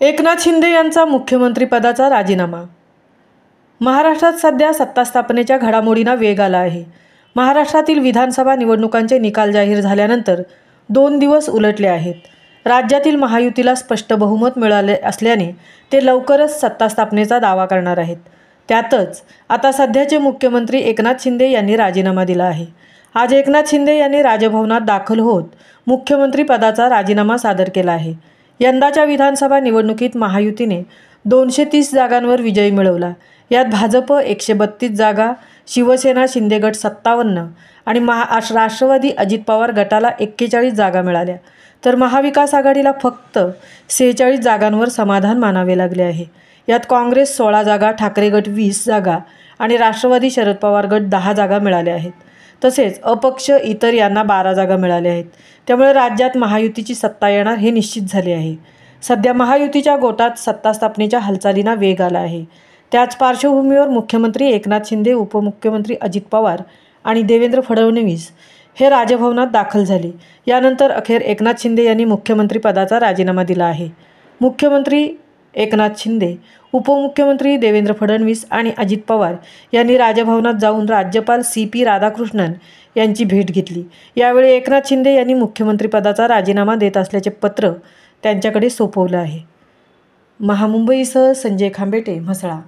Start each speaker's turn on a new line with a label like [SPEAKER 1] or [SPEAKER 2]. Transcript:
[SPEAKER 1] एकनाथ शिंदे यांचा मुख्यमंत्रीपदाचा राजीनामा। महाराष्ट्रात सध्या सत्ता स्थापनेच्या घडामोडींना वेग आला आहे। महाराष्ट्रातील विधानसभा निवडणुकांचे निकाल जाहीर झाल्यानंतर 2 दिवस उलटले आहेत। राज्यातील महायुतीला स्पष्ट बहुमत मिळाले असल्याने ते लवकरच सत्ता स्थापनेचा दावा करणार आहेत। त्यातच आता सध्याचे मुख्यमंत्री एकनाथ शिंदे यांनी राजीनामा दिला आहे। आज एकनाथ शिंदे यांनी राजभवनात दाखल होत मुख्यमंत्रीपदाचा राजीनामा सादर केला आहे। यंदाच्या विधानसभा निवडणुकीत महायुतीने 230 जागांवर विजय मिळवला। यात भाजप 132 जागा, शिवसेना शिंदे गट 57 आणि राष्ट्रवादी अजित पवार गटाला 41 जागा मिळाल्या, तर महाविकास आघाडीला फक्त 46 जागांवर समाधान मानावे लागले आहे। यात काँग्रेस 16 जागा, ठाकरे गट 20 जागा आणि राष्ट्रवादी शरद पवार गट 10 जागा मिळाल्या आहेत। तसेच अपक्ष इतर यांना 12 जागा मिळाल्या आहेत। त्यामुळे राज्यात महायुतीची सत्ता येणार हे निश्चित झाले आहे। सध्या महायुतीच्या गोटात सत्ता स्थापनेच्या हालचालींना वेग आला आहे। त्याच पार्श्वभूमीवर मुख्यमंत्री एकनाथ शिंदे, उपमुख्यमंत्री अजित पवार आणि देवेंद्र फडणवीस हे राजभवनात दाखल झाले। यानंतर अखेर एकनाथ शिंदे यांनी मुख्यमंत्रीपदाचा राजीनामा दिला आहे। मुख्यमंत्री एकनाथ शिंदे, उपमुख्यमंत्री देवेंद्र फडणवीस आणि अजित पवार यांनी राजभवनात जाऊन राज्यपाल CP राधाकृष्णन यांची भेट घेतली। यावेळी एकनाथ शिंदे यांनी मुख्यमंत्रीपदाचा राजीनामा देत असल्याचे पत्र त्यांच्याकडे सोपवलं आहे। महामुंबईसह संजय खांबेटे, म्हसळा।